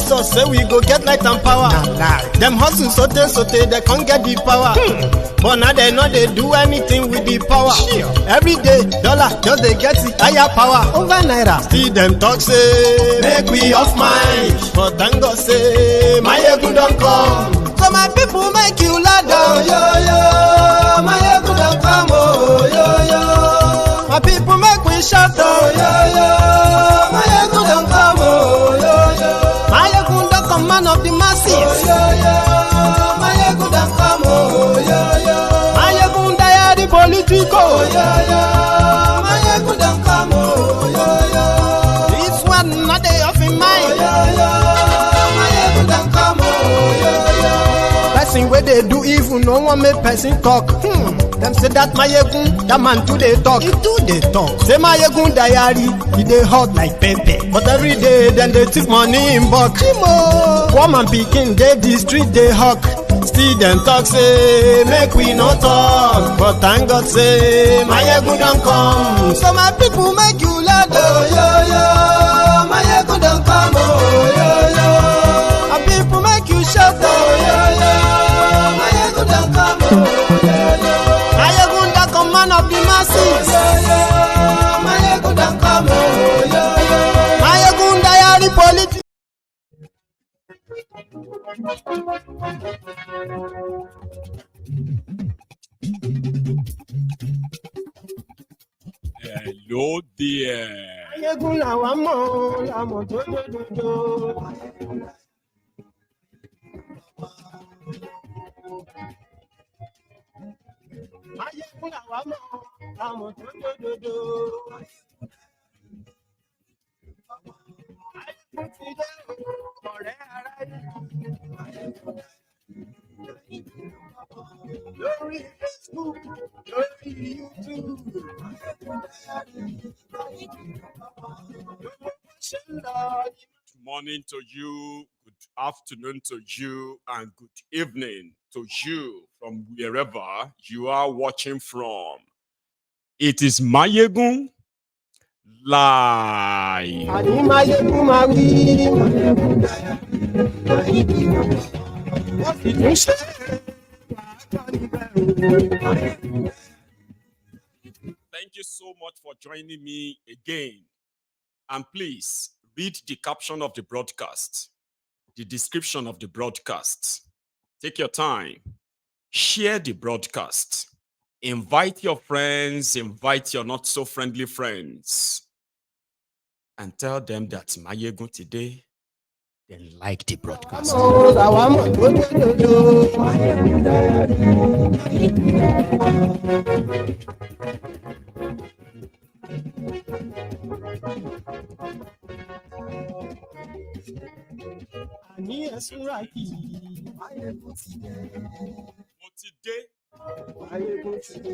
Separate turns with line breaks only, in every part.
promise us say we go get light and power. Them hustle so they can't get the power. But now they know they do anything with the power. Every day, dollar just they get it higher power. Over naira. Still them talk say make we off mind. But thank God say my ego don't come. So my people make you loud. Oh yo yo, my ego don't come. Oh yo yo, my people make we shout. Oh yo yo, my ego don't come. Oh yo yo, my ego don't come, man of the masses. Oh yo yo, my ego don't come. Oh yo yo, my ego die the political. Oh yo yo, my ego don't come. Oh yo yo, this one not they off in mind. Oh yo yo, my ego don't come. Oh yo yo, person where they do evil, no one make person talk. Them say that my yegun, that man too they talk. He too they talk. Say my yegun diary, he they hot like pepper. But every day then they take money in bulk. Woman picking, they the street they hawk. Still them talk say make we no talk. But thank God say my yegun don't come. So my people make you loud. Oh yo yo, my yegun don't come. Oh yo yo, my people make you shout. Oh yo yo, my yegun don't come. Oh yo yo, my yegun don't come, man of the masses. Oh yo yo, my yegun don't come. Oh yo yo, my yegun diary politics.
Hello there.
Mayegun làwa mọ̀ làmọ̀ tó dòdòdò. Mayegun làwa mọ̀ làmọ̀ tó dòdòdò. Mayegun ti dé ọ̀rẹ́ ara yìí. Lórí Facebook, lórí YouTube.
Good morning to you, good afternoon to you, and good evening to you from wherever you are watching from. It is Mayegun Live.
Àní Mayegun máa wí. Wọ́n sì tún ṣe
Thank you so much for joining me again. And please read the caption of the broadcast, the description of the broadcast. Take your time. Share the broadcast. Invite your friends, invite your not so friendly friends. And tell them that Mayegun today, they like the broadcast.
làwa mọ̀ tó dòdòdò. Àní ẹ̀sùn rà kì í. Mayegun ti dé. Mayegun ti dé.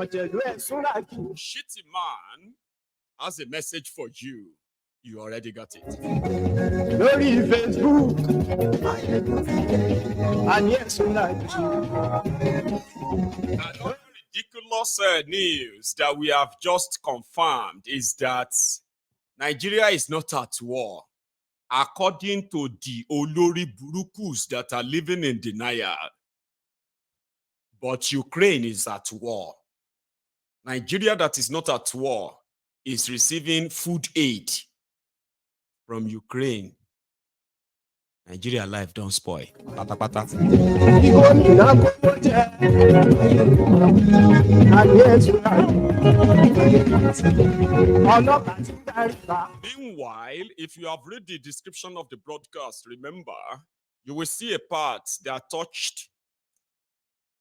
Ọ̀jẹ̀lú ẹ̀sùn rà kì í.
Shettima has a message for you. You already got it.
Lórí Facebook. Àní ẹ̀sùn rà kì í.
Another ridiculous news that we have just confirmed is that Nigeria is not at war. According to the Olori Burukus that are living in denial. But Ukraine is at war. Nigeria that is not at war is receiving food aid from Ukraine. Nigeria life don't spoil. Pata pata. Meanwhile, if you have read the description of the broadcast, remember, you will see a part that touched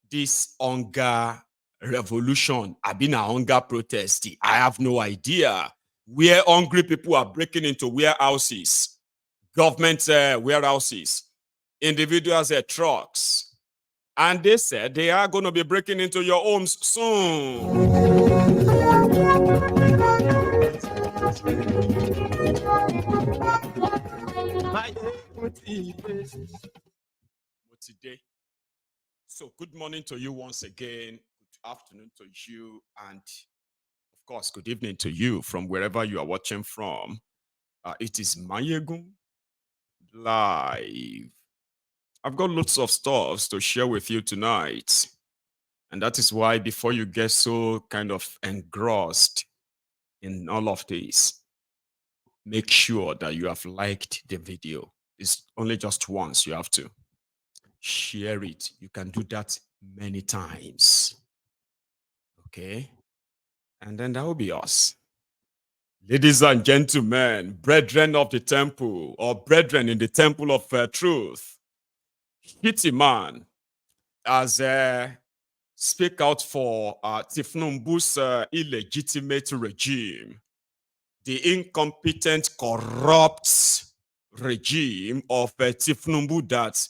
this hunger revolution. I've been a hunger protest. I have no idea where hungry people are breaking into warehouses, government warehouses, individuals' trucks. And they said they are going to be breaking into your homes soon. Today. So good morning to you once again. Good afternoon to you. And of course, good evening to you from wherever you are watching from. It is Mayegun live. I've got lots of stuff to share with you tonight. And that is why, before you get so kind of engrossed in all of this, make sure that you have liked the video. It's only just once. You have to share it. You can do that many times. Okay? And then that will be us. Ladies and gentlemen, brethren of the temple, or brethren in the temple of truth, Shettima has speak out for Tifnumbu's illegitimate regime, the incompetent, corrupt regime of Tifnumbu, that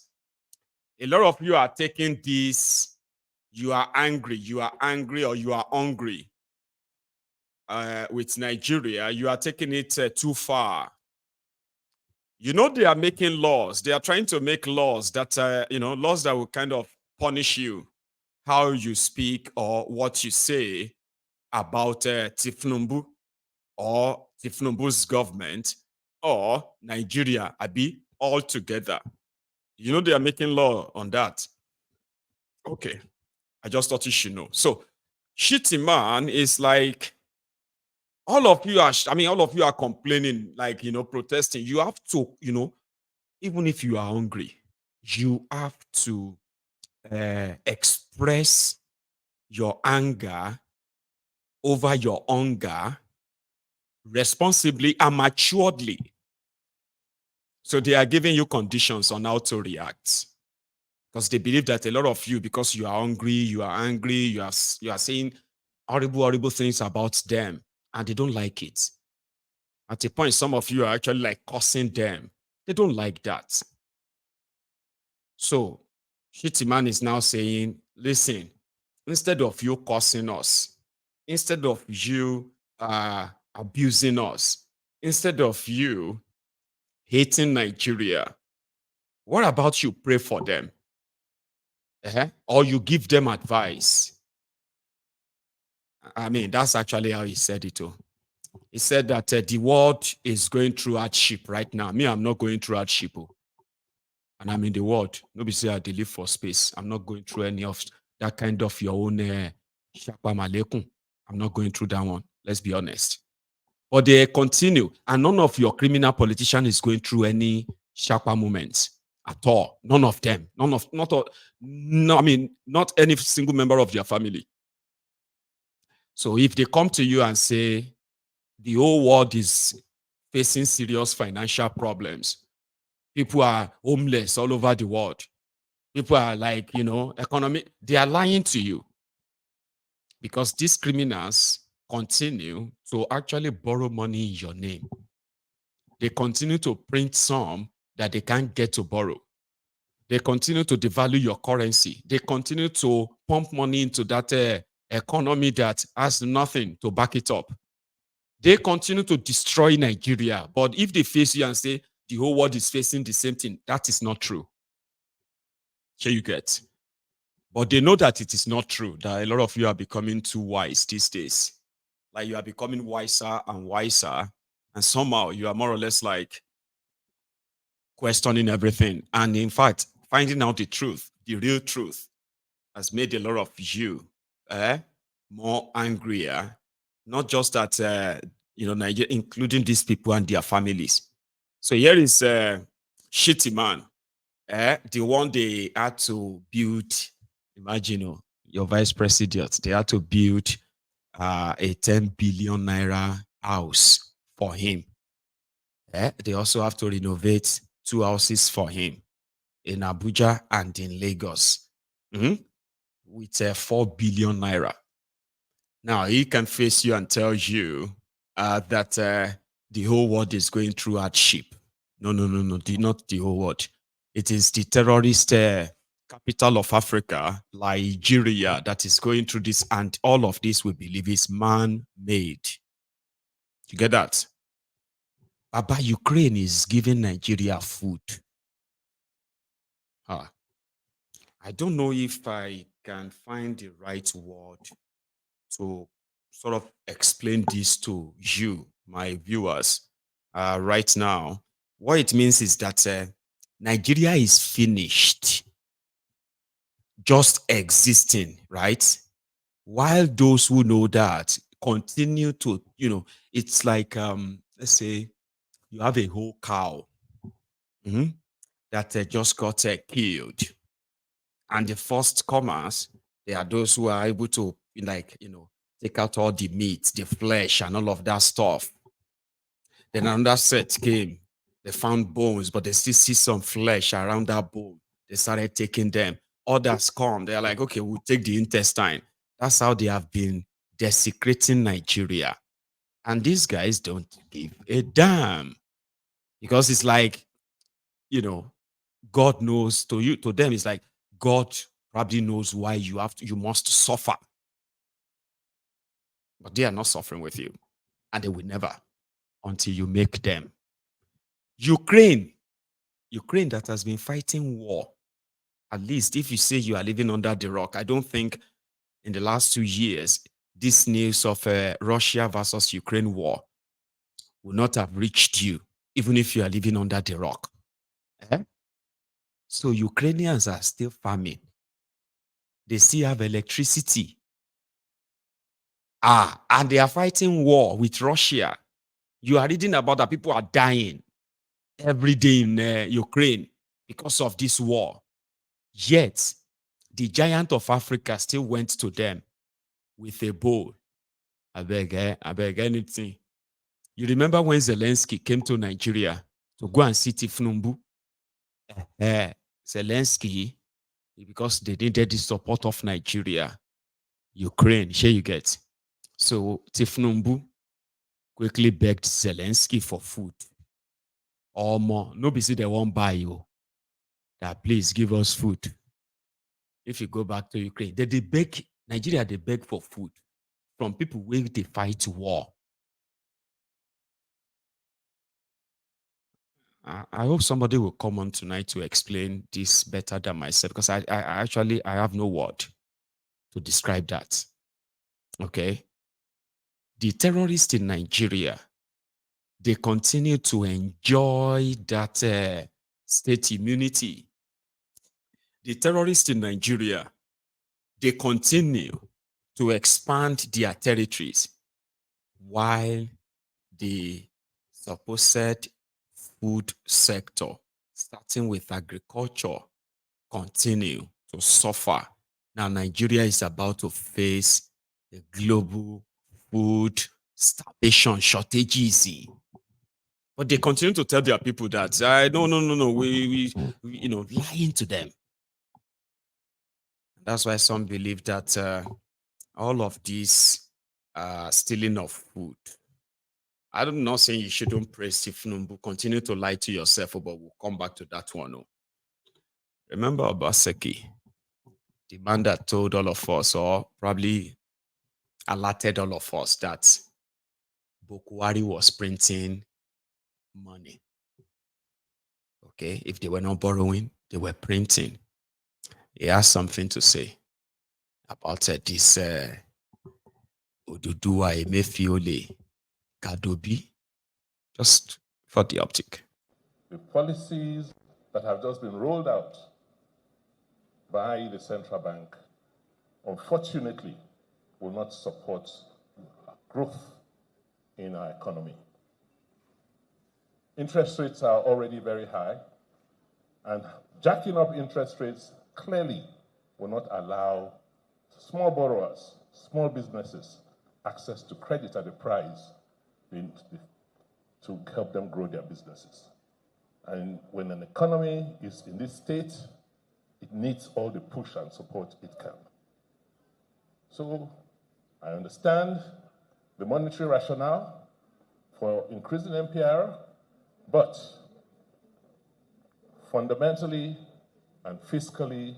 a lot of you are taking this, you are angry, or you are hungry with Nigeria. You are taking it too far. You know, they are making laws. They are trying to make laws that, laws that will kind of punish you, how you speak or what you say about Tifnumbu or Tifnumbu's government or Nigeria, Abi, all together. You know, they are making law on that. Okay. I just thought you should know. So, Shettima is like, all of you are complaining, like, protesting. You have to, even if you are hungry, you have to express your anger over your hunger responsibly and maturedly. So they are giving you conditions on how to react, because they believe that a lot of you, because you are hungry, you are angry, you are saying horrible things about them, and they don't like it. At a point, some of you are actually like cursing them. They don't like that. So Shettima is now saying, listen, instead of you cursing us, instead of you abusing us, instead of you hating Nigeria, what about you pray for them? Or you give them advice? I mean, that's actually how he said it too. He said that the world is going through hardship right now. Me, I'm not going through hardship. And I'm in the world. Nobody say I live for space. I'm not going through any of that kind of your own Shakwa Malekun. I'm not going through that one. Let's be honest. But they continue. And none of your criminal politician is going through any Shakwa moments at all. None of them. Not any single member of their family. So if they come to you and say the whole world is facing serious financial problems, people are homeless all over the world, people are like, economy, they are lying to you, because these criminals continue to actually borrow money in your name. They continue to print some that they can't get to borrow. They continue to devalue your currency. They continue to pump money into that economy that has nothing to back it up. They continue to destroy Nigeria. But if they face you and say the whole world is facing the same thing, that is not true. Here you get. But they know that it is not true, that a lot of you are becoming too wise these days. Like, you are becoming wiser and wiser. And somehow you are more or less like questioning everything. And in fact, finding out the truth, the real truth, has made a lot of you more angrier. Not just that, Nigeria, including these people and their families. So here is Shettima, the one they had to build. Imagine, your vice president, they had to build a 10 billion naira house for him. They also have to renovate 2 houses for him in Abuja and in Lagos with 4 billion naira. Now, he can face you and tell you that the whole world is going through hardship. No, not the whole world. It is the terrorist capital of Africa, Nigeria, that is going through this, and all of this, we believe, is man-made. You get that? Baba, Ukraine is giving Nigeria food. I don't know if I can find the right word to sort of explain this to you, my viewers, right now. What it means is that Nigeria is finished just existing, right? While those who know that continue to, it's like, let's say you have a whole cow that just got killed. And the first comers, they are those who are able to, take out all the meat, the flesh, and all of that stuff. Then another set came. They found bones, but they still see some flesh around that bone. They started taking them. Others come. They're like, okay, we'll take the intestine. That's how they have been desecrating Nigeria. And these guys don't give a damn. Because it's like, God knows to them, it's like God probably knows why you must suffer. But they are not suffering with you. And they will never until you make them. Ukraine that has been fighting war. At least if you say you are living under the rock, I don't think in the last 2 years, this news of Russia versus Ukraine war will not have reached you, even if you are living under the rock. So Ukrainians are still farming. They still have electricity. And they are fighting war with Russia. You are reading about that people are dying every day in Ukraine because of this war. Yet, the giant of Africa still went to them with a bowl. I beg anything. You remember when Zelensky came to Nigeria to go and see Tifnumbu? Zelensky, because they needed the support of Nigeria, Ukraine, here you get. So Tifnumbu quickly begged Zelensky for food. Or more. Nobody say they won't buy you. That please give us food. If you go back to Ukraine, they beg, Nigeria, they beg for food from people where they fight war. I hope somebody will come on tonight to explain this better than myself, because I actually have no word to describe that. Okay? The terrorists in Nigeria, they continue to enjoy that state immunity. The terrorists in Nigeria, they continue to expand their territories while the supposed food sector, starting with agriculture, continue to suffer. Now, Nigeria is about to face a global food starvation shortages. But they continue to tell their people that, no, we lying to them. That's why some believe that all of this stealing of food. I'm not saying you shouldn't praise Tifnumbu, continue to lie to yourself, but we'll come back to that one. Oh. Remember Obaseki, the man that told all of us, or probably alerted all of us, that Bokwari was printing money. Okay, if they were not borrowing, they were printing. He has something to say about this Oduduwa Emefiole Kadobi, just for the optic.
The policies that have just been rolled out by the central bank, unfortunately, will not support growth in our economy. Interest rates are already very high, and jacking up interest rates clearly will not allow small borrowers, small businesses, access to credit at a price to help them grow their businesses. And when an economy is in this state, it needs all the push and support it can. So I understand the monetary rationale for increasing MPR, but fundamentally and fiscally,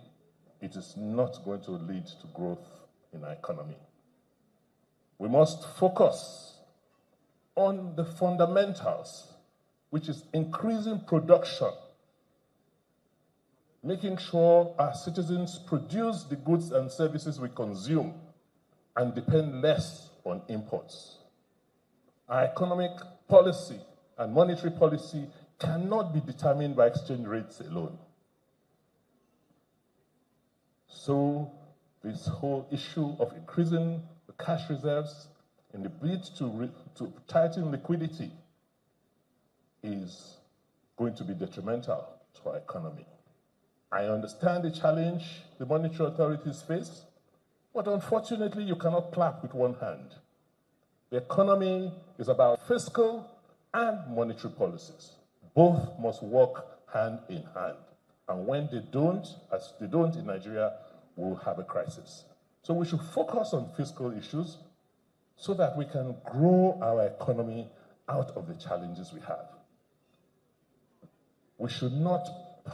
it is not going to lead to growth in our economy. We must focus on the fundamentals, which is increasing production, making sure our citizens produce the goods and services we consume and depend less on imports. Our economic policy and monetary policy cannot be determined by exchange rates alone. So this whole issue of increasing the cash reserves in the bid to tighten liquidity is going to be detrimental to our economy. I understand the challenge the monetary authorities face, but unfortunately you cannot clap with one hand. The economy is about fiscal and monetary policies. Both must work hand in hand. And when they don't, as they don't in Nigeria, we'll have a crisis. So we should focus on fiscal issues so that we can grow our economy out of the challenges we have. We should not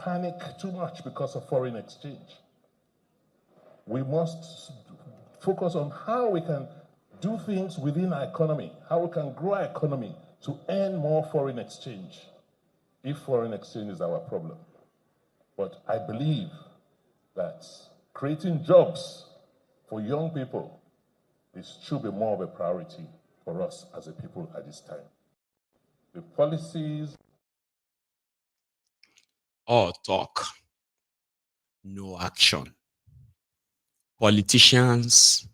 panic too much because of foreign exchange. We must focus on how we can do things within our economy, how we can grow our economy to earn more foreign exchange, if foreign exchange is our problem. But I believe that creating jobs for young people should be more of a priority for us as a people at this time. The policies.
All talk, no action. Politicians,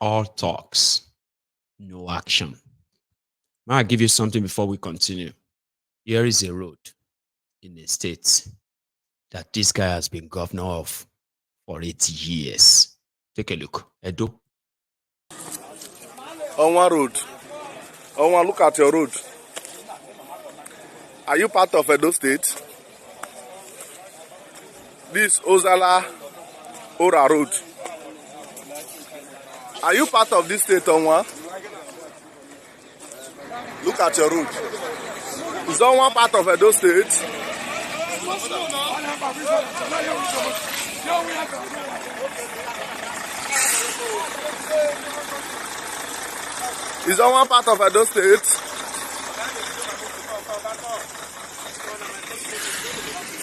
all talks, no action. May I give you something before we continue? Here is a road in a state that this guy has been governor of for 80 years. Take a look. Edo.
On one road. On one, look at your road. Are you part of Edo State? This Ozala Ora Road. Are you part of this state, Onwa? Look at your road. Is Onwa part of Edo State? Is Onwa part of Edo State?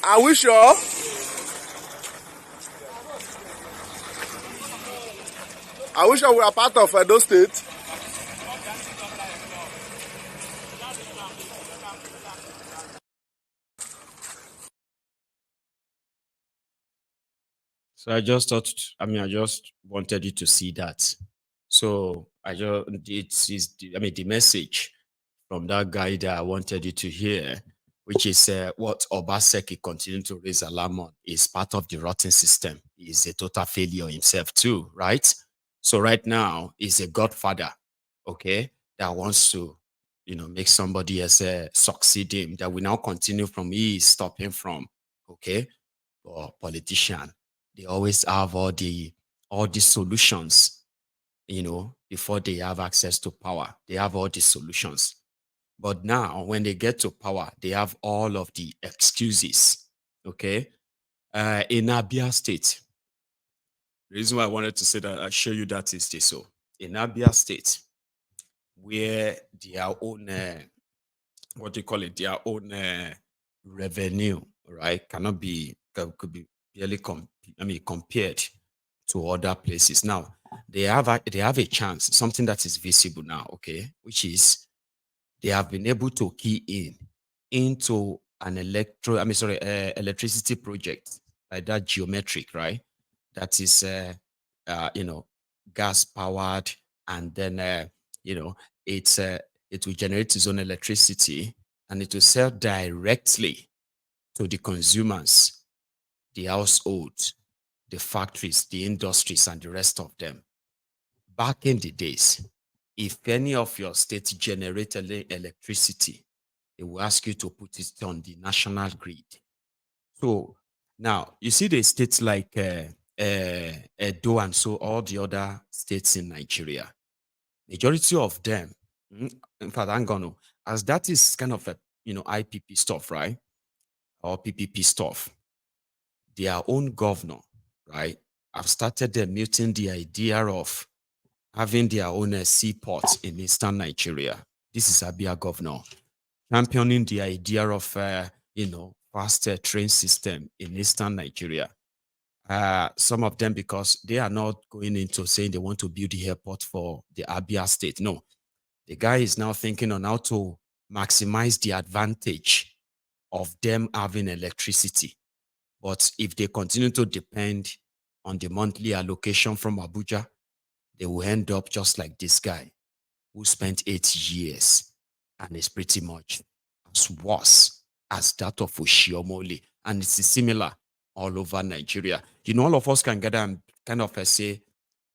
Are we sure? Are we sure we are part of Edo State?
So I just wanted you to see that. So the message from that guy that I wanted you to hear, which is what Obaseki continued to raise alarm on, is part of the rotten system. He's a total failure himself too, right? So right now, he's a godfather, okay, that wants to, make somebody else succeed him, that we now continue from he is stopping from, okay? Or politician, they always have all the solutions, before they have access to power. They have all the solutions. But now, when they get to power, they have all of the excuses, okay? In Abia State, the reason why I wanted to say that, I show you that is this. So, in Abia State, where their own, their own revenue, right, could be barely compared to other places. Now, they have a chance, something that is visible now, okay, which is they have been able to key into an electricity project like that geometric, right? That is, gas powered, and then, it will generate its own electricity, and it will sell directly to the consumers, the households, the factories, the industries, and the rest of them. Back in the days, if any of your states generated electricity, they will ask you to put it on the national grid. So now you see the states like Edo and so all the other states in Nigeria. Majority of them, in fact, I'm gonna, as that is kind of a IPP stuff, right? Or PPP stuff. Their own governor, right, have started muting the idea of having their own seaports in eastern Nigeria. This is Abia governor championing the idea of faster train system in eastern Nigeria. Some of them, because they are not going into saying they want to build the airport for the Abia state. No, the guy is now thinking on how to maximize the advantage of them having electricity. But if they continue to depend on the monthly allocation from Abuja, they will end up just like this guy who spent 8 years and is pretty much as worse as that of Oshiomole. And it's similar all over Nigeria. All of us can gather and kind of say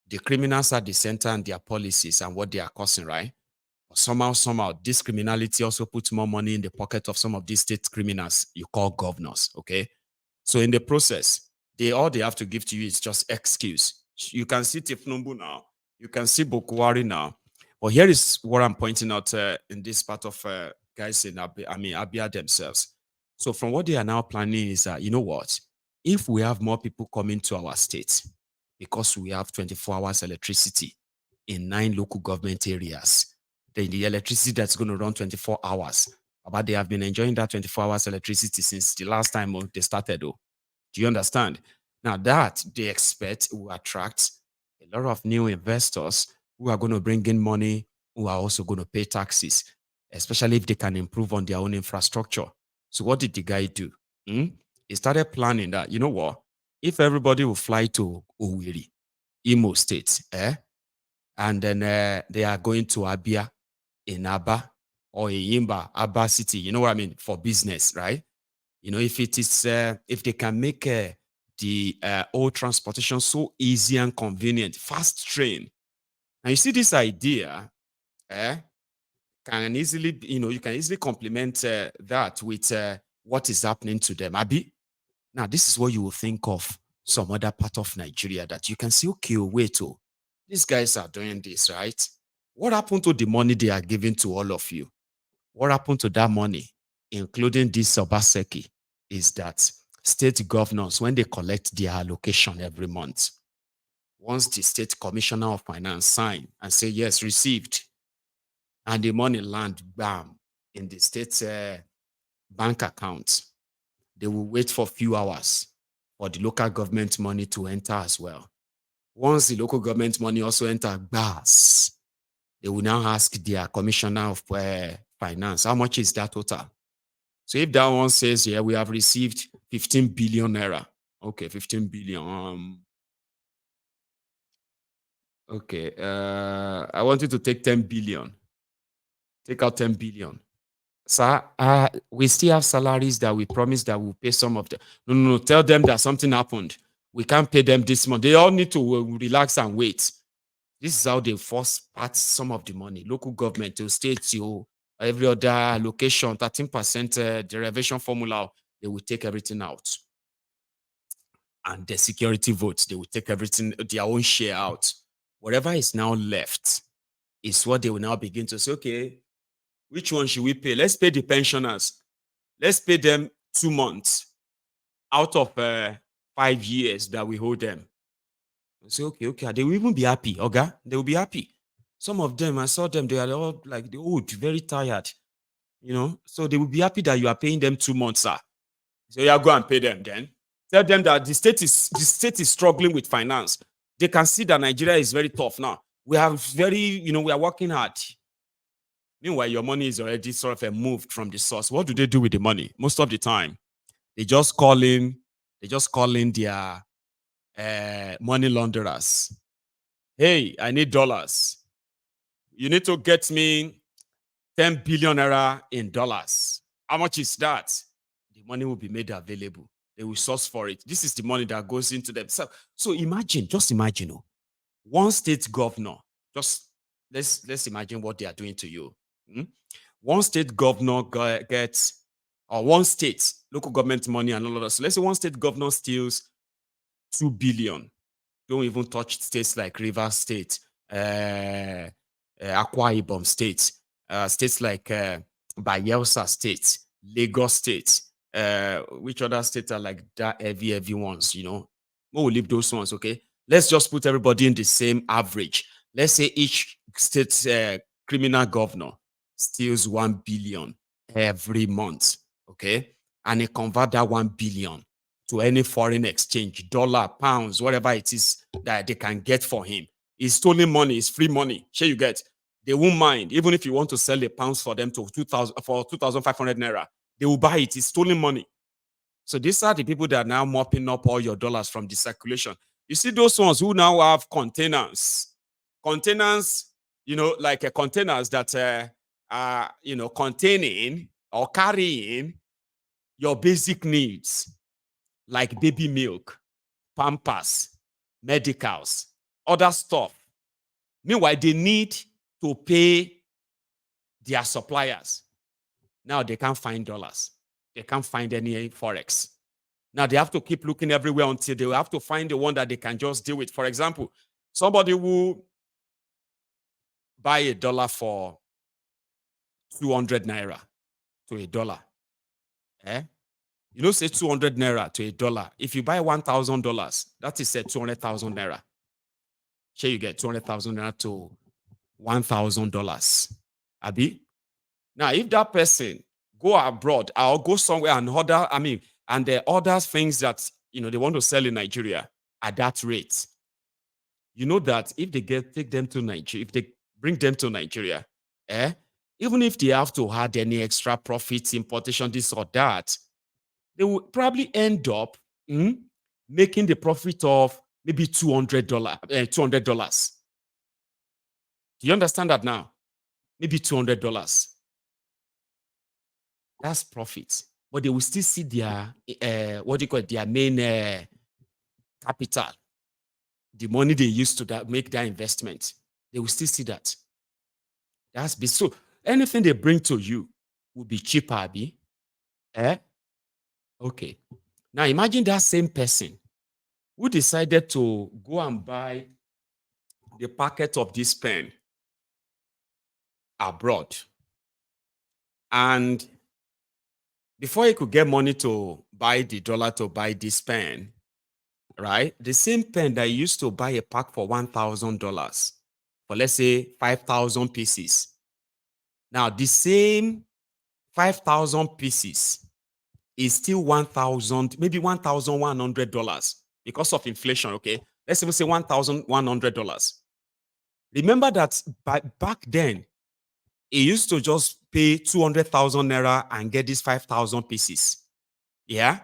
the criminals are the center and their policies and what they are causing, right? But somehow, this criminality also puts more money in the pocket of some of these state criminals you call governors, okay? So in the process, all they have to give to you is just excuse. You can see Tifnumbu now. You can see Bokwari now. But here is what I'm pointing out in this part of guys in Abia themselves. So from what they are now planning is that, you know what? If we have more people coming to our state, because we have 24 hours electricity in 9 local government areas, then the electricity that's going to run 24 hours, but they have been enjoying that 24 hours electricity since the last time they started. Do you understand? Now that they expect will attract a lot of new investors who are going to bring in money, who are also going to pay taxes, especially if they can improve on their own infrastructure. So what did the guy do? He started planning that, you know what? If everybody will fly to Owerri, Imo State, and then they are going to Abia in Aba or Yimba, Aba City, you know what I mean, for business, right? If they can make the old transportation so easy and convenient, fast train. And you see this idea, can easily, you can easily complement that with what is happening to them. Abi, now this is what you will think of some other part of Nigeria that you can see, okay, wait, these guys are doing this, right? What happened to the money they are giving to all of you? What happened to that money, including this Obaseki, is that state governors, when they collect their allocation every month, once the state commissioner of finance sign and say, yes, received, and the money land, bam, in the state bank account, they will wait for a few hours for the local government money to enter as well. Once the local government money also enter, bas, they will now ask their commissioner of finance, how much is that total? So if that one says, yeah, we have received 15 billion naira. Okay, 15 billion. Okay, I want you to take 10 billion. Take out 10 billion. Sir, we still have salaries that we promised that we'll pay some of them. No, tell them that something happened. We can't pay them this month. They all need to relax and wait. This is how they force part some of the money. Local government, to states, every other location, 13% derivation formula, they will take everything out. And the security votes, they will take everything, their own share out. Whatever is now left is what they will now begin to say, okay, which one should we pay? Let's pay the pensioners. Let's pay them 2 months out of 5 years that we hold them. I say, okay. They will even be happy, okay? They will be happy. Some of them, I saw them, they are all like, old, very tired, So they will be happy that you are paying them 2 months, sir. So yeah, go and pay them then. Tell them that the state is struggling with finance. They can see that Nigeria is very tough now. We are we are working hard. Meanwhile, your money is already sort of moved from the source. What do they do with the money? Most of the time, they just call in their money launderers. Hey, I need dollars. You need to get me 10 billion naira in dollars. How much is that? The money will be made available. They will source for it. This is the money that goes into them. So imagine, one state governor, let's imagine what they are doing to you. One state governor gets, or one state, local government money and all of that. So let's say one state governor steals 2 billion. Don't even touch states like Rivers State, Akwa Ibom State, states like Bayelsa State, Lagos State, which other states are like that heavy ones, We'll leave those ones, okay? Let's just put everybody in the same average. Let's say each state criminal governor steals 1 billion every month, okay? And he convert that 1 billion to any foreign exchange, dollar, pounds, whatever it is that they can get for him. It's stolen money, it's free money. Sure, you get. They won't mind, even if you want to sell the pounds for them to 2,500 naira. They will buy it. It's stolen money. So these are the people that are now mopping up all your dollars from the circulation. You see those ones who now have containers. Containers, like containers that are, containing or carrying your basic needs, like baby milk, pampers, medicals, other stuff. Meanwhile, they need to pay their suppliers. Now they can't find dollars. They can't find any Forex. Now they have to keep looking everywhere until they have to find the one that they can just deal with. For example, somebody who buy $1 for 200 naira to $1. Say 200 naira to $1. If you buy $1,000, that is 200,000 naira. Sure, you get 200,000 naira to $1,000. Abi? Now, if that person go abroad or go somewhere and order, and they order things that they want to sell in Nigeria at that rate, that if they take them to Nigeria, if they bring them to Nigeria, even if they have to add any extra profits, importation, this or that, they will probably end up making the profit of maybe $200. Do you understand that now? Maybe $200. That's profit. But they will still see their, their main capital, the money they used to make that investment. They will still see that. That's big. So anything they bring to you will be cheaper, Abi. Okay. Now imagine that same person who decided to go and buy the packet of this pen abroad. And before he could get money to buy the dollar to buy this pen, right? The same pen that he used to buy a pack for $1,000 for, let's say, 5,000 pieces. Now, the same 5,000 pieces is still maybe $1,100 because of inflation, okay? Let's even say $1,100. Remember that back then, he used to just pay 200,000 naira and get these 5,000 pieces. Yeah?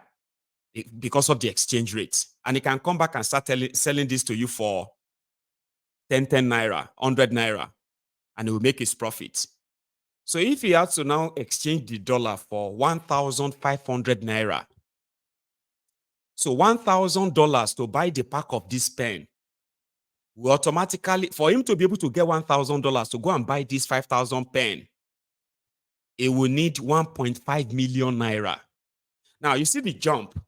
Because of the exchange rate. And he can come back and start selling this to you for 10 naira, 100 naira, and he will make his profit. So if he had to now exchange the dollar for 1,500 naira, so $1,000 to buy the pack of this pen, will automatically, for him to be able to get $1,000 to go and buy this 5,000 pen, it will need 1.5 million naira. Now, you see the jump.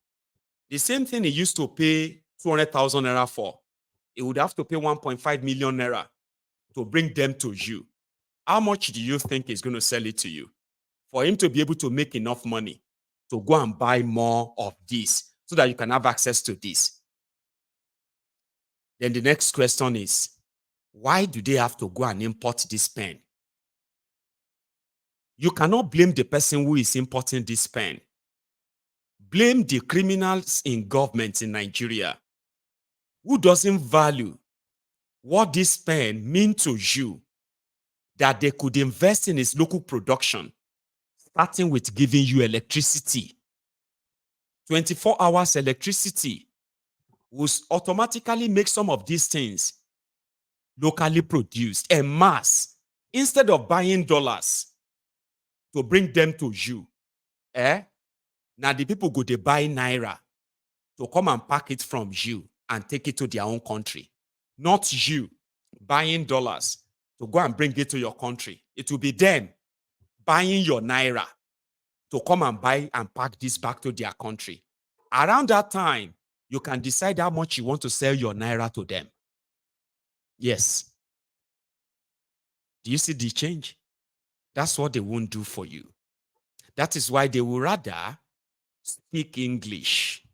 The same thing he used to pay 200,000 naira for, he would have to pay 1.5 million naira to bring them to you. How much do you think he's going to sell it to you? For him to be able to make enough money to go and buy more of this so that you can have access to this. Then the next question is, why do they have to go and import this pen? You cannot blame the person who is importing this pen. Blame the criminals in government in Nigeria who doesn't value what this pen means to you, that they could invest in its local production, starting with giving you electricity. 24 hours electricity will automatically make some of these things locally produced en masse instead of buying dollars to bring them to you. Now the people go to buy naira to come and pack it from you and take it to their own country. Not you buying dollars to go and bring it to your country. It will be them buying your naira to come and buy and pack this back to their country. Around that time, you can decide how much you want to sell your naira to them. Yes. Do you see the change? That's what they won't do for you. That is why they will rather speak English,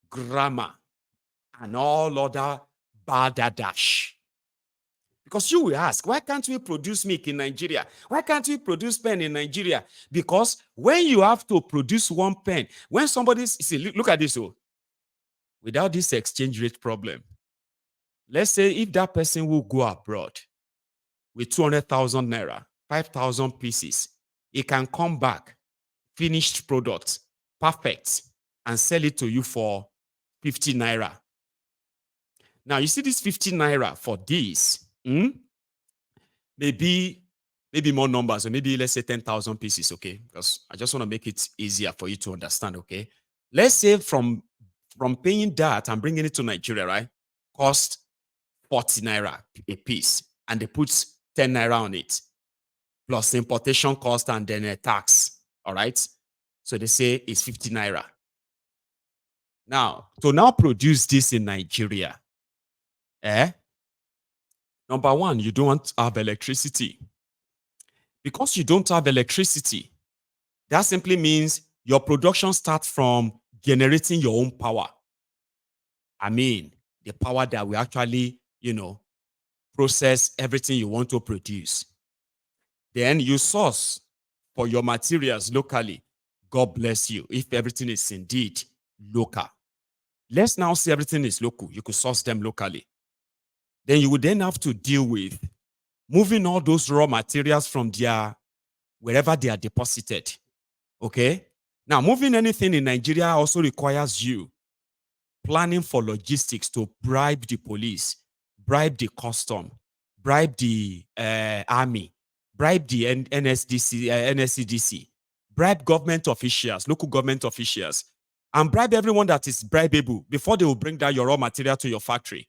grammar, and all other badadash. Because you will ask, why can't we produce milk in Nigeria? Why can't we produce pen in Nigeria? Because when you have to produce one pen, when somebody, see, look at this, without this exchange rate problem, let's say if that person will go abroad with 200,000 naira, 5,000 pieces, he can come back finished product, perfect, and sell it to you for 50 naira. Now, you see this 50 naira for this, maybe more numbers, or maybe let's say 10,000 pieces, okay? Because I just want to make it easier for you to understand, okay? Let's say from paying that and bringing it to Nigeria, right, cost 40 naira a piece, and they put 10 naira on it, plus importation cost and then a tax, all right? So they say it's 50 naira. Now, to now produce this in Nigeria, number one, you don't have electricity. Because you don't have electricity, that simply means your production starts from generating your own power. I mean, the power that will actually, process everything you want to produce. Then you source for your materials locally. God bless you if everything is indeed local. Let's now say everything is local. You could source them locally. Then you would then have to deal with moving all those raw materials from wherever they are deposited. Okay? Now, moving anything in Nigeria also requires you planning for logistics to bribe the police, bribe the custom, bribe the army, bribe the NSCDC, bribe government officials, local government officials, and bribe everyone that is bribable before they will bring down your raw material to your factory.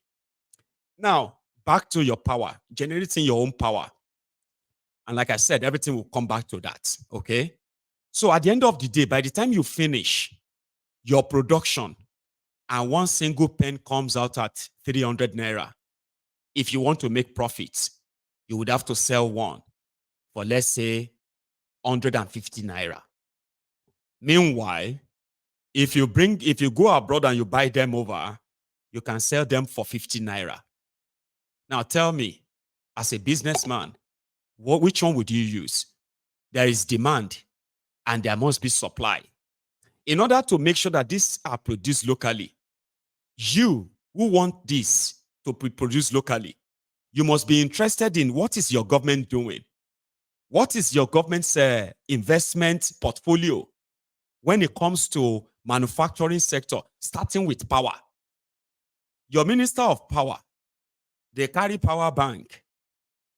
Now, back to your power, generating your own power. And like I said, everything will come back to that, okay? So at the end of the day, by the time you finish your production and one single pen comes out at 300 naira, if you want to make profits, you would have to sell one for, let's say, 150 naira. Meanwhile, if you go abroad and you buy them over, you can sell them for 50 naira. Now tell me, as a businessman, which one would you use? There is demand and there must be supply. In order to make sure that these are produced locally, you who want this to be produced locally, you must be interested in what is your government doing? What is your government's investment portfolio when it comes to manufacturing sector, starting with power? Your Minister of Power, they carry power bank.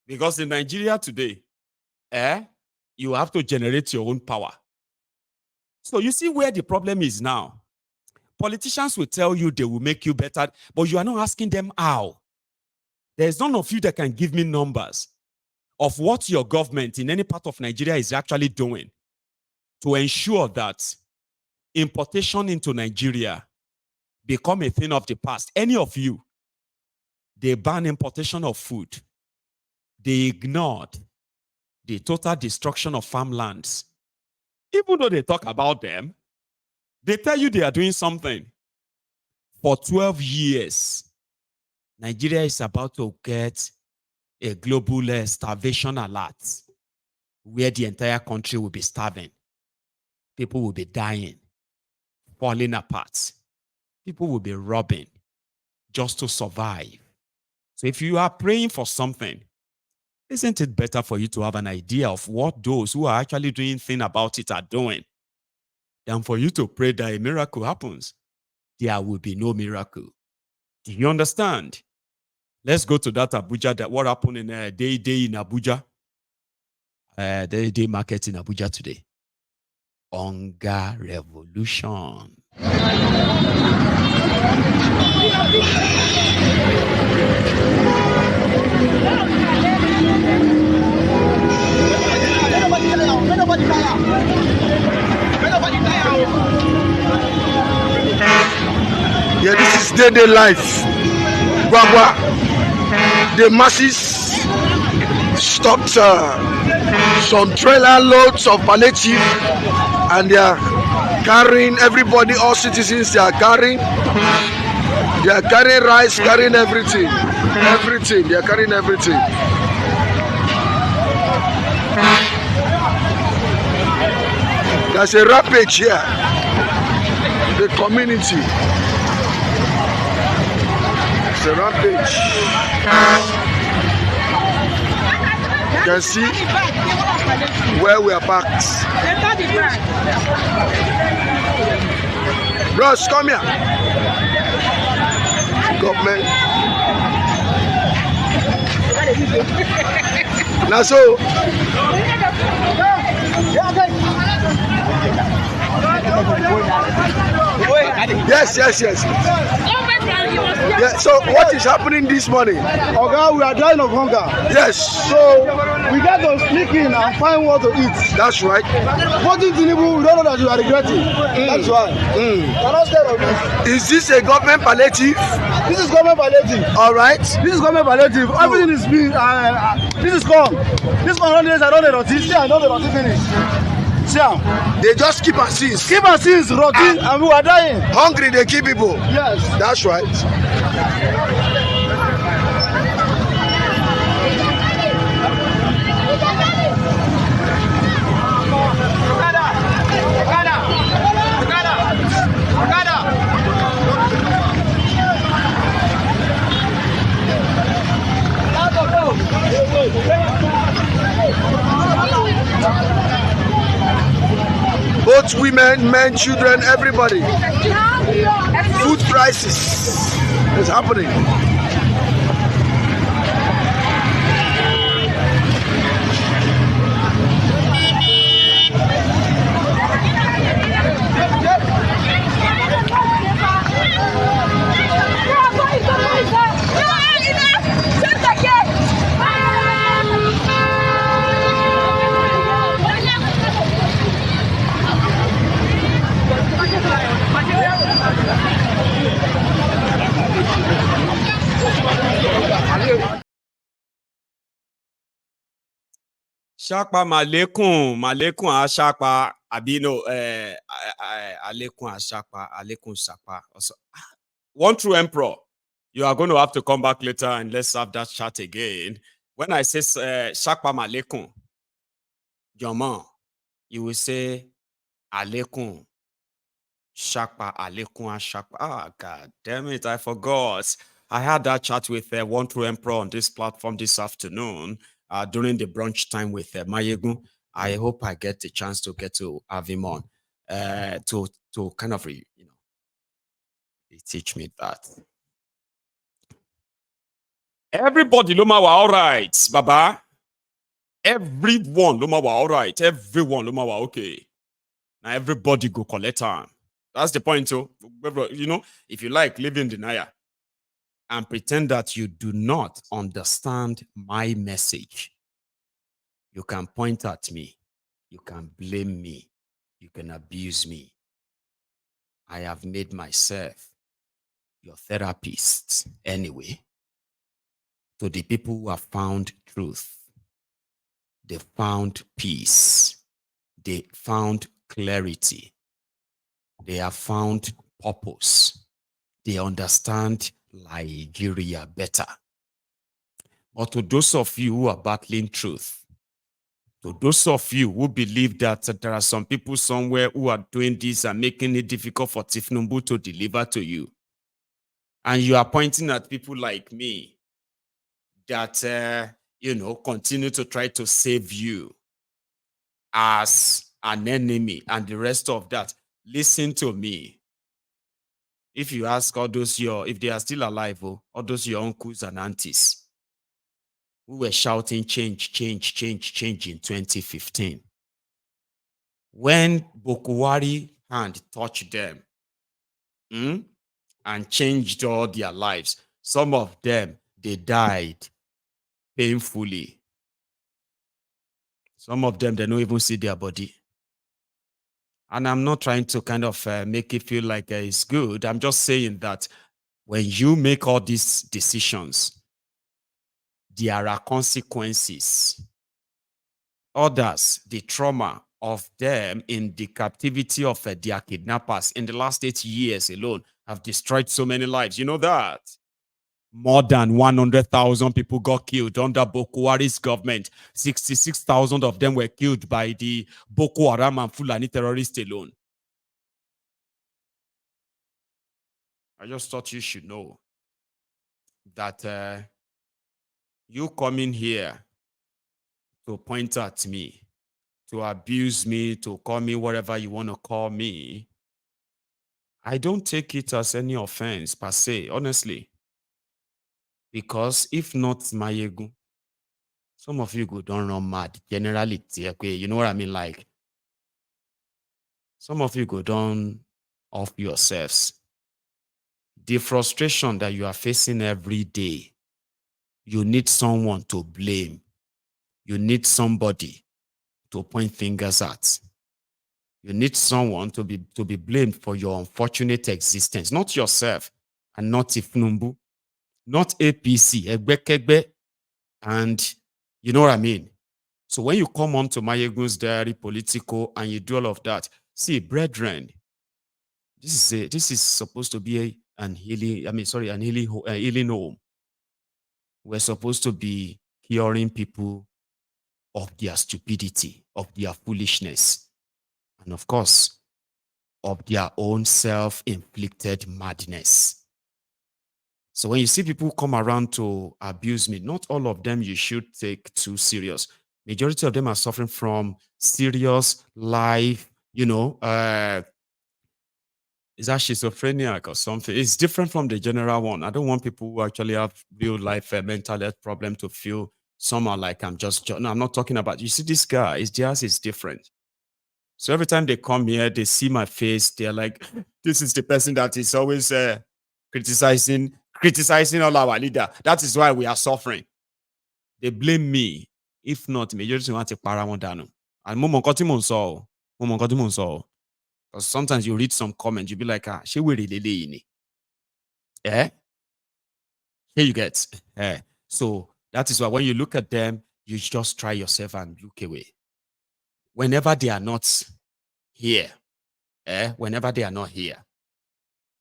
Because in Nigeria today, you have to generate your own power. So you see where the problem is now. Politicians will tell you they will make you better, but you are not asking them how. There's none of you that can give me numbers of what your government in any part of Nigeria is actually doing to ensure that importation into Nigeria become a thing of the past. Any of you, they ban importation of food. They ignored the total destruction of farmlands. Even though they talk about them, they tell you they are doing something. For 12 years, Nigeria is about to get a global starvation alert where the entire country will be starving. People will be dying, falling apart. People will be robbing just to survive. So if you are praying for something, isn't it better for you to have an idea of what those who are actually doing things about it are doing than for you to pray that a miracle happens? There will be no miracle. Do you understand? Let's go to that Abuja, that what happened in day in Abuja. Day market in Abuja today. Hunger revolution.
Yeah, this is day life. Guagua. The masses stopped some trailer loads of palliative, and they are carrying everybody, all citizens. They are carrying rice, carrying everything. They are carrying everything. There's a rampage here. The community. It's a rampage. You can see where we are parked. Bros, come here. Government. Now so. Yes. Yeah, so what is happening this morning?
Oga, we are dying of hunger.
Yes.
So we got to sneak in and find what to eat.
That's right.
Voting Tinubu, we don't know that you are regretting. That's why. We are not scared of this.
Is this a government palliative?
This is government palliative.
All right.
This is government palliative. Everything is being. This is gone. This one days I don't know the see, I don't know the finish. See,
they just keep and seize.
Keep and seize, rotting, and we are dying.
Hungry, they kill people.
Yes.
That's right. Both women, men, children, everybody. Food prices is happening.
Shapa malekun ashapa abino alekun ashapa alekun shapa. Also, one true emperor. You are going to have to come back later and let's have that chat again. When I say shapa malekun, Jama, you will say alekun shapa alekun ashapa. Ah, God damn it, I forgot. I had that chat with one true emperor on this platform this afternoon. During the brunch time with Mayegun. I hope I get the chance to get to have him on to kind of, teach me that. Everybody, Loma, were all right, Baba. Everyone, Loma, were all right. Everyone, Loma, were okay. Now, everybody go collect time. That's the point, too. If you like, live in denial and pretend that you do not understand my message. You can point at me. You can blame me. You can abuse me. I have made myself your therapist anyway. To the people who have found truth, they found peace. They found clarity. They have found purpose. They understand Nigeria better. But to those of you who are battling truth, to those of you who believe that there are some people somewhere who are doing this and making it difficult for Tifnumbu to deliver to you, and you are pointing at people like me that, continue to try to save you as an enemy and the rest of that, listen to me. If you ask all those if they are still alive, all those your uncles and aunties, who were shouting change in 2015. When Bokuwari hand touched them and changed all their lives, some of them, they died painfully. Some of them, they don't even see their body. And I'm not trying to kind of make it feel like it's good. I'm just saying that when you make all these decisions, there are consequences. Others, the trauma of them in the captivity of their kidnappers in the last 8 years alone have destroyed so many lives. You know that? More than 100,000 people got killed under Boko Haram's government. 66,000 of them were killed by the Boko Haram and Fulani terrorists alone. I just thought you should know that you coming here to point at me, to abuse me, to call me whatever you want to call me, I don't take it as any offense per se, honestly. Because if not Mayegu, some of you go don't run mad. Generally, you know what I mean? Like, some of you go down off yourselves. The frustration that you are facing every day, you need someone to blame. You need somebody to point fingers at. You need someone to be blamed for your unfortunate existence, not yourself, and not Ifnumbu, not APC, Egbekegbe, and you know what I mean? So when you come on to Mayegun's Diary, Political, and you do all of that, see, brethren, this is supposed to be an healing home. We're supposed to be curing people of their stupidity, of their foolishness, and of course, of their own self-inflicted madness. So when you see people come around to abuse me, not all of them you should take too serious. Majority of them are suffering from serious life, is that schizophrenia or something? It's different from the general one. I don't want people who actually have real life mental health problem to feel somehow like I'm not talking about, you see this guy, theirs is different. So every time they come here, they see my face, they're like, this is the person that is always criticizing all our leader. That is why we are suffering. They blame me. If not, majority want to paramount down. And because sometimes you read some comments, you'll be like, she will really here you get. So that is why when you look at them, you just try yourself and look away. Whenever they are not here,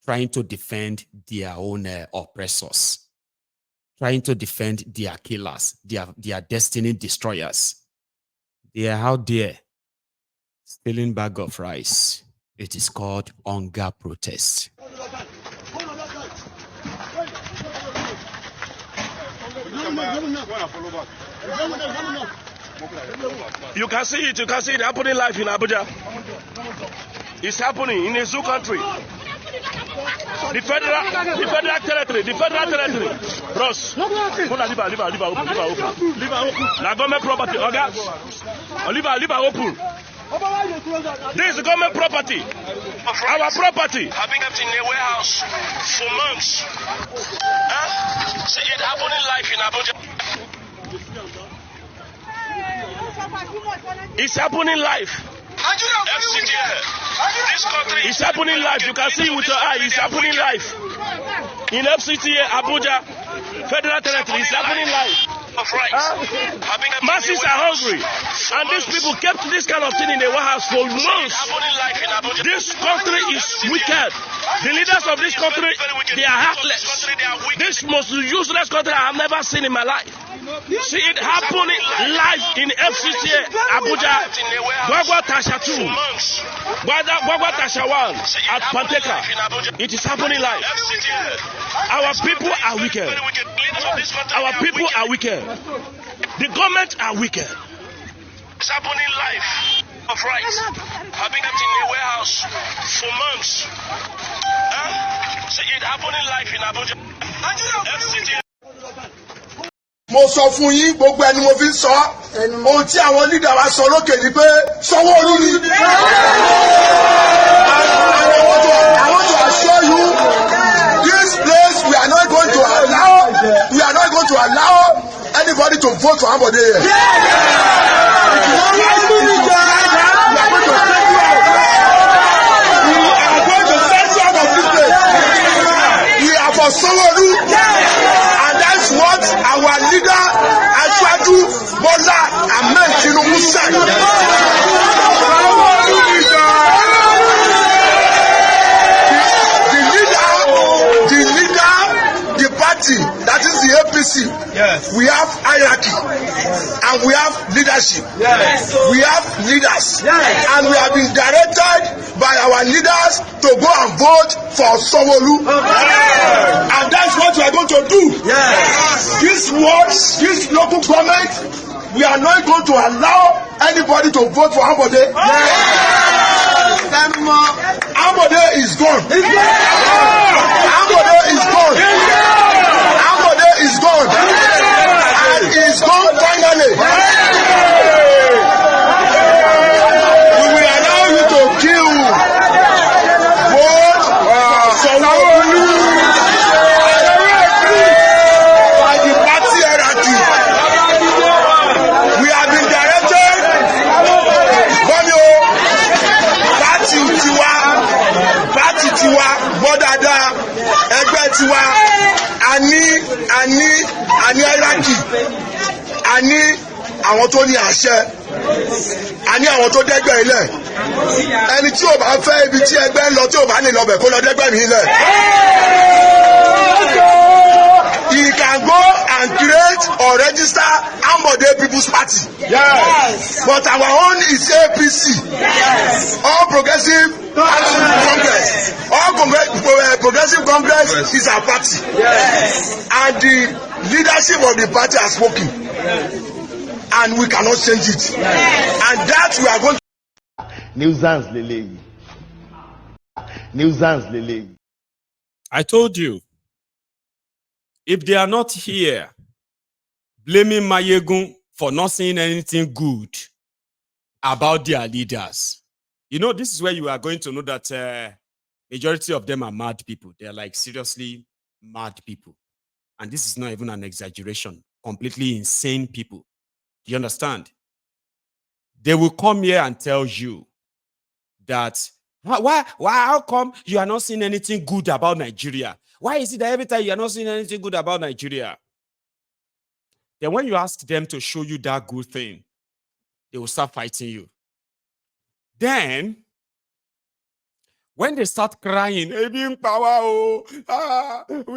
trying to defend their own oppressors, trying to defend their killers, their destiny destroyers, they are out there stealing bag of rice. It is called hunger protest.
You can see it happening live in Abuja. It's happening in a zoo country. The federal territory. Bros. Leave La government property. Leave open. This is government property. Our property. Having kept in a warehouse for months. See it happening live in Abuja. It's happening live. This country is happening live. You can see it with your eye. It's happening live. In FCTA, Abuja, Federal Territory, it's happening live. Masses are hungry, and these people kept this kind of thing in the warehouse for months. This country is wicked. The leaders of this country, they are heartless. This most useless country I have never seen in my life. See it happening live in FCTA, Abuja, Gwagwa Tasha 2, Gwagwa Tasha 1 at Panteka. It is happening live. Our people are wicked. Our people are wicked. The government are wicked. It's happening live. Of rights. Having kept in a warehouse for months. See it happening live in Abuja. FCTA.
Mo sọ fún yín gbogbo ẹni mo fi sọ ohun tí àwọn leader wa sọ lókè ni pé Sanwó-Olú ni. I want to assure you this place we are not going to allow anybody to vote for anybody here. We are going to send you out of this place. We are for Sanwó-Olú. What our leader Asiwaju Bola Ahmed Tinubu said. The party, that is the APC. Yes. We have hierarchy and we have leadership. Yes. We have leaders. Yes. And we have been directed by our leaders to go and vote for Sanwó-Olú. And that's what we are going to do. Yes. This local government we are not going to allow anybody to vote for Ambode. Ambode is gone. Ambode is gone. Ambode is gone. And is gone finally. We will allow you to kill. Vote Sanwo-Olu by the party hierarchy. We have been directed. Party tiwa, Bodada, Ẹgbẹ́ tiwa, ani hierarchy, ani àwọn tó ní àṣẹ, ani àwọn tó dẹ́gbẹ́ ilẹ̀. Ẹni tí ò bá fẹ́ ibi tí ẹgbẹ́ ń lọ tí ò bá ní lọ́bẹ̀ kó lọ dẹ́gbẹ́ mi ilẹ̀. He can go and create or register Ambode People's Party. Yes. But our own is APC. Yes. All Progressive Congress. All Progressive Congress is our party. Yes. And the leadership of the party has spoken. Yes. And we cannot change it. Yes. And that we are going to.
Nuisance Lele. Nuisance Lele.
I told you. If they are not here blaming Mayegun for not saying anything good about their leaders, you know, this is where you are going to know that majority of them are mad people. They are like seriously mad people. And this is not even an exaggeration. Completely insane people. Do you understand? They will come here and tell you that, how come you are not seeing anything good about Nigeria? Why is it that every time you are not seeing anything good about Nigeria? Then when you ask them to show you that good thing, they will start fighting you. Then, when they start crying, we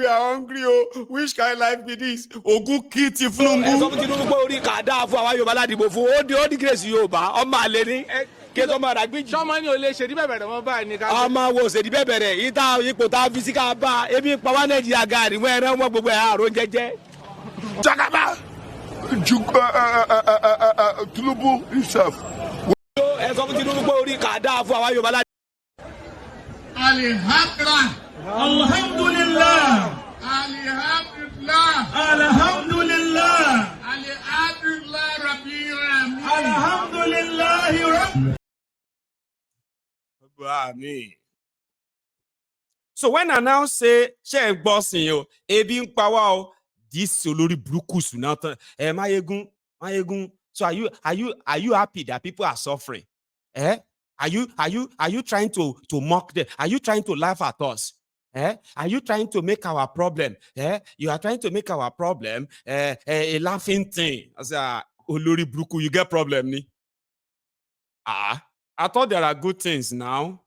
are hungry, which kind of life be this? Ogu kiti flungu.
Sọ́mọ́ ní o lè ṣe ní bẹ̀bẹ̀rẹ̀ wọn báyìí ní ká. Ọmọ wo ṣe ní bẹ̀bẹ̀rẹ̀ yìí tá ipò tá a fi sí ká bá ebi pa wá Nàìjíríà gàrí wọn ẹran wọn gbogbo ẹ̀ àrùn jẹjẹ.
Jagaba Tinubu himself.
Ẹ sọ fún Tinubu pé orí kà dáa fún àwa Yorùbá láti.
Alhamdulillah. Alhamdulillah. Alhamdulillah. Alhamdulillah Rabbil Alamin. Alhamdulillah Rabbil.
So when I now say, "Sheikh bossing you, ebi npawa," this olori brukus now. Mayegun. So are you happy that people are suffering? Are you trying to mock them? Are you trying to laugh at us? Are you trying to make our problem? You are trying to make our problem a laughing thing. As olori bruku, you get problem ni? I thought there are good things now.